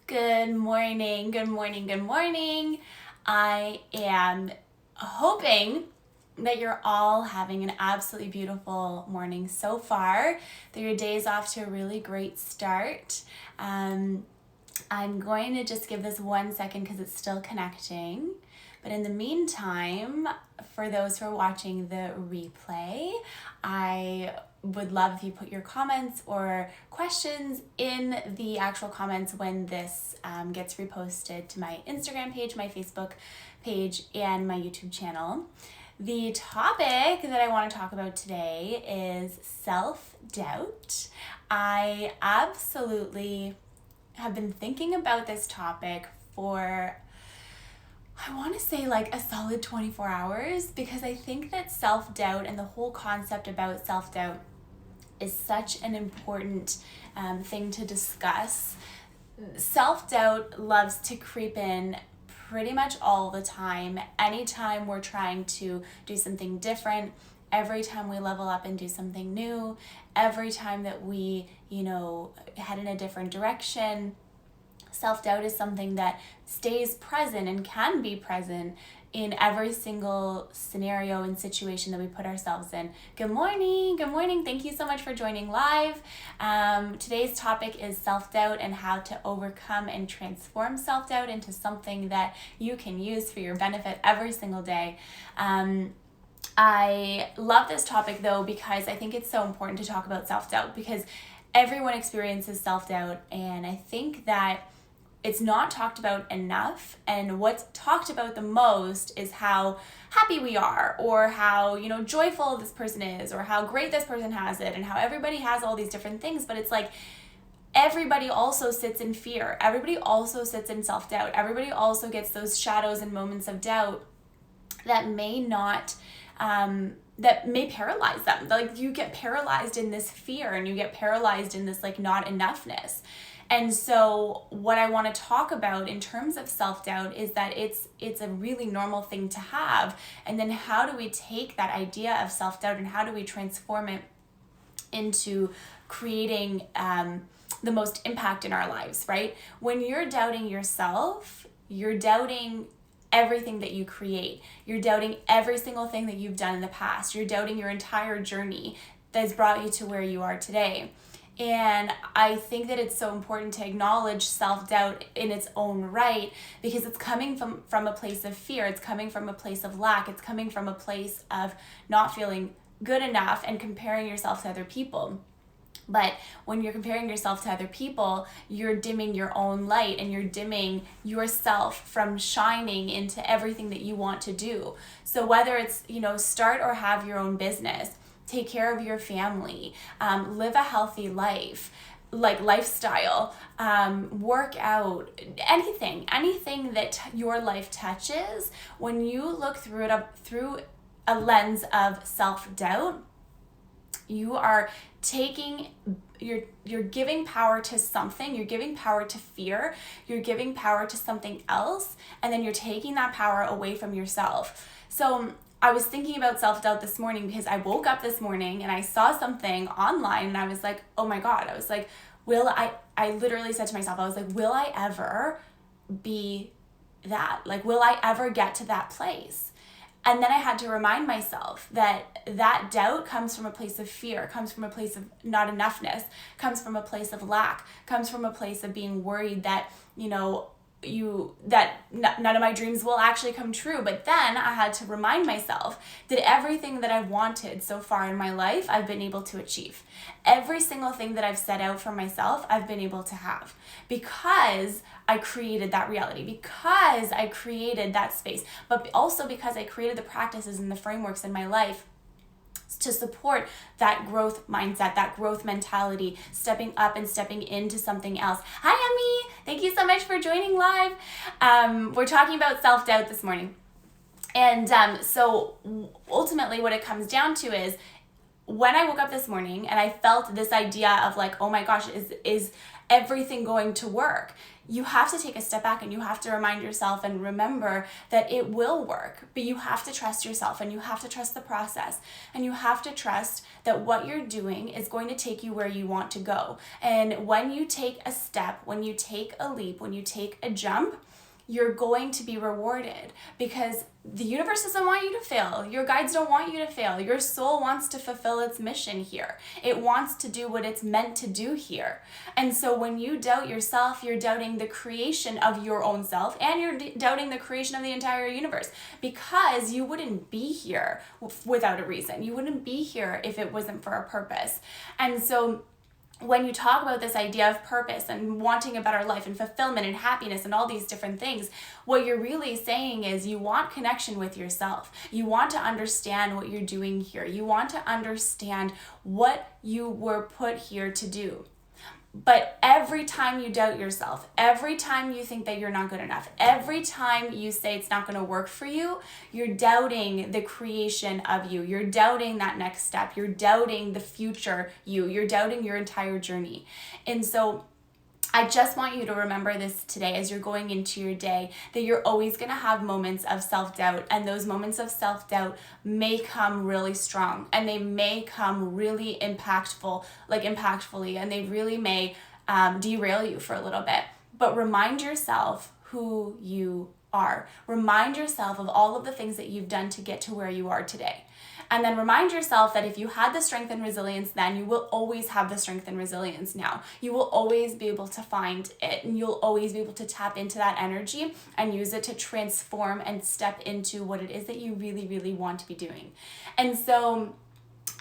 Good morning, good morning, good morning. I am hoping that you're all having an absolutely beautiful morning so far, that your day is off to a really great start. I'm going to just give this 1 second because it's still connecting. But in the meantime, for those who are watching the replay, I would love if you put your comments or questions in the actual comments when this gets reposted to my Instagram page, my Facebook page, and my YouTube channel. The topic that I want to talk about today is self-doubt. I absolutely have been thinking about this topic for, I want to say, like a solid 24 hours, because I think that self-doubt and the whole concept about self-doubt is such an important thing to discuss. Self-doubt loves to creep in pretty much all the time. Anytime we're trying to do something different, every time we level up and do something new, every time that we, head in a different direction, self-doubt is something that stays present and can be present in every single scenario and situation that we put ourselves in. Good morning. Thank you so much for joining live. Today's topic is self-doubt and how to overcome and transform self-doubt into something that you can use for your benefit every single day. I love this topic though, because I think it's so important to talk about self-doubt, because everyone experiences self-doubt, and I think that it's not talked about enough, and what's talked about the most is how happy we are, or how, joyful this person is, or how great this person has it, and how everybody has all these different things. But it's like everybody also sits in fear. Everybody also sits in self-doubt. Everybody also gets those shadows and moments of doubt that may not, that may paralyze them. Like, you get paralyzed in this fear, and you get paralyzed in this like not enoughness. And so what I want to talk about in terms of self-doubt is that it's a really normal thing to have. And then how do we take that idea of self-doubt and how do we transform it into creating the most impact in our lives, right? When you're doubting yourself, you're doubting everything that you create. You're doubting every single thing that you've done in the past. You're doubting your entire journey that's brought you to where you are today. And I think that it's so important to acknowledge self-doubt in its own right, because it's coming from a place of fear. It's coming from a place of lack. It's coming from a place of not feeling good enough and comparing yourself to other people. But when you're comparing yourself to other people, you're dimming your own light, and you're dimming yourself from shining into everything that you want to do. So whether it's, start or have your own business, take care of your family, live a healthy life, like lifestyle, work out, anything that your life touches, when you look through it through a lens of self-doubt, you are you're giving power to something, you're giving power to fear, you're giving power to something else, and then you're taking that power away from yourself. So I was thinking about self-doubt this morning because I woke up this morning and I saw something online, and I was like, oh my God, I was like, I literally said to myself, I was like, will I ever be that? Like, will I ever get to that place? And then I had to remind myself that doubt comes from a place of fear, comes from a place of not enoughness, comes from a place of lack, comes from a place of being worried that, none of my dreams will actually come true. But then I had to remind myself that everything that I've wanted so far in my life, I've been able to achieve. Every single thing that I've set out for myself, I've been able to have, because I created that reality, because I created that space, but also because I created the practices and the frameworks in my life to support that growth mindset, that growth mentality, stepping up and stepping into something else. Hi, Emmy. Thank you so much for joining live. We're talking about self-doubt this morning. And so ultimately what it comes down to is, when I woke up this morning and I felt this idea of like, oh my gosh, is everything going to work. You have to take a step back and you have to remind yourself and remember that it will work, but you have to trust yourself and you have to trust the process and you have to trust that what you're doing is going to take you where you want to go. And when you take a step, when you take a leap, when you take a jump, you're going to be rewarded because the universe doesn't want you to fail. Your guides don't want you to fail. Your soul wants to fulfill its mission here. It wants to do what it's meant to do here. And so when you doubt yourself, you're doubting the creation of your own self and you're doubting the creation of the entire universe, because you wouldn't be here without a reason. You wouldn't be here if it wasn't for a purpose. And so when you talk about this idea of purpose and wanting a better life and fulfillment and happiness and all these different things, what you're really saying is you want connection with yourself. You want to understand what you're doing here. You want to understand what you were put here to do. But every time you doubt yourself, every time you think that you're not good enough, every time you say it's not going to work for you, you're doubting the creation of you. You're doubting that next step. You're doubting the future you. You're doubting your entire journey. And so I just want you to remember this today as you're going into your day, that you're always going to have moments of self-doubt, and those moments of self-doubt may come really strong and they may come really impactfully, and they really may derail you for a little bit. But remind yourself who you are. Remind yourself of all of the things that you've done to get to where you are today. And then remind yourself that if you had the strength and resilience then, you will always have the strength and resilience now. You will always be able to find it, and you'll always be able to tap into that energy and use it to transform and step into what it is that you really, really want to be doing. And so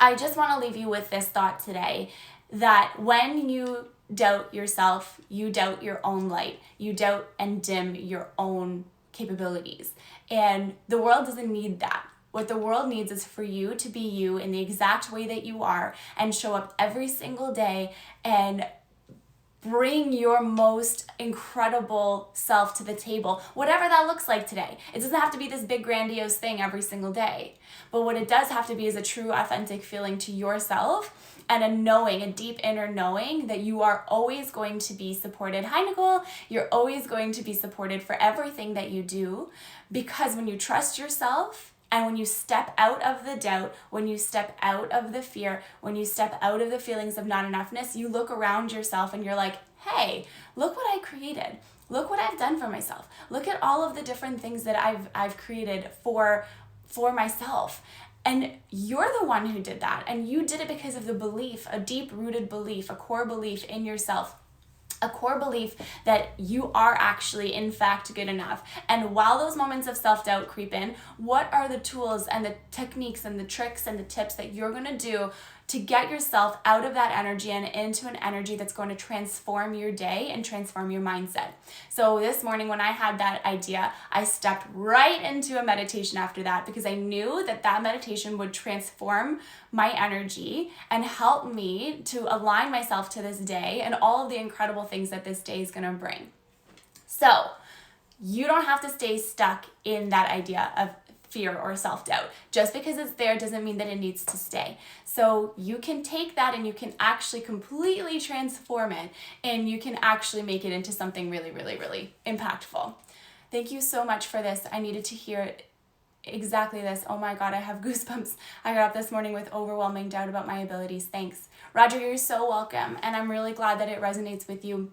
I just want to leave you with this thought today, that when you doubt yourself, you doubt your own light, you doubt and dim your own capabilities. And the world doesn't need that. What the world needs is for you to be you in the exact way that you are and show up every single day and bring your most incredible self to the table, whatever that looks like today. It doesn't have to be this big grandiose thing every single day. But what it does have to be is a true authentic feeling to yourself and a knowing, a deep inner knowing that you are always going to be supported. Hi, Nicole. You're always going to be supported for everything that you do, because when you trust yourself, and when you step out of the doubt, when you step out of the fear, when you step out of the feelings of not enoughness, you look around yourself and you're like, hey, look what I created. Look what I've done for myself. Look at all of the different things that I've created for myself. And you're the one who did that. And you did it because of the belief, a deep-rooted belief, a core belief in yourself. A core belief that you are actually, in fact, good enough. And while those moments of self-doubt creep in, what are the tools and the techniques and the tricks and the tips that you're going to do to get yourself out of that energy and into an energy that's going to transform your day and transform your mindset? So this morning when I had that idea, I stepped right into a meditation after that, because I knew that that meditation would transform my energy and help me to align myself to this day and all of the incredible things that this day is going to bring. So you don't have to stay stuck in that idea of fear or self-doubt. Just because it's there doesn't mean that it needs to stay. So you can take that and you can actually completely transform it, and you can actually make it into something really, really, really impactful. Thank you so much for this. I needed to hear exactly this. Oh my God, I have goosebumps. I got up this morning with overwhelming doubt about my abilities. Thanks. Roger, you're so welcome. And I'm really glad that it resonates with you,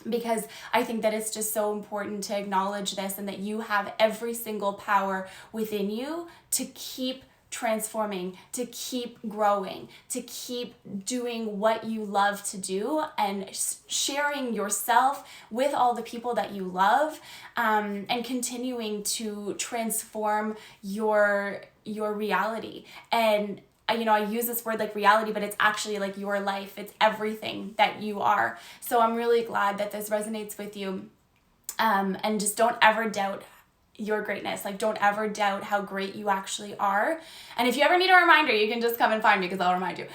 because I think that it's just so important to acknowledge this, and that you have every single power within you to keep transforming, to keep growing, to keep doing what you love to do, and sharing yourself with all the people that you love, and continuing to transform your reality. And I use this word like reality, but it's actually like your life. It's everything that you are. So I'm really glad that this resonates with you. And just don't ever doubt your greatness. Like, don't ever doubt how great you actually are. And if you ever need a reminder, you can just come and find me, because I'll remind you.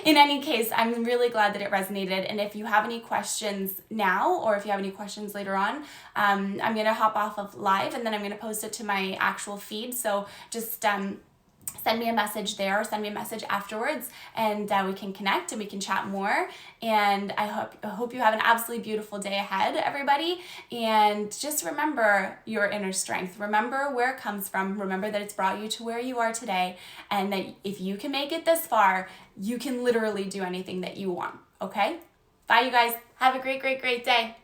In any case, I'm really glad that it resonated. And if you have any questions now, or if you have any questions later on, I'm going to hop off of live, and then I'm going to post it to my actual feed. So just, send me a message there, or send me a message afterwards, and we can connect and we can chat more. And I hope you have an absolutely beautiful day ahead, everybody. And just remember your inner strength. Remember where it comes from. Remember that it's brought you to where you are today, and that if you can make it this far, you can literally do anything that you want. Okay? Bye, you guys. Have a great, great, great day.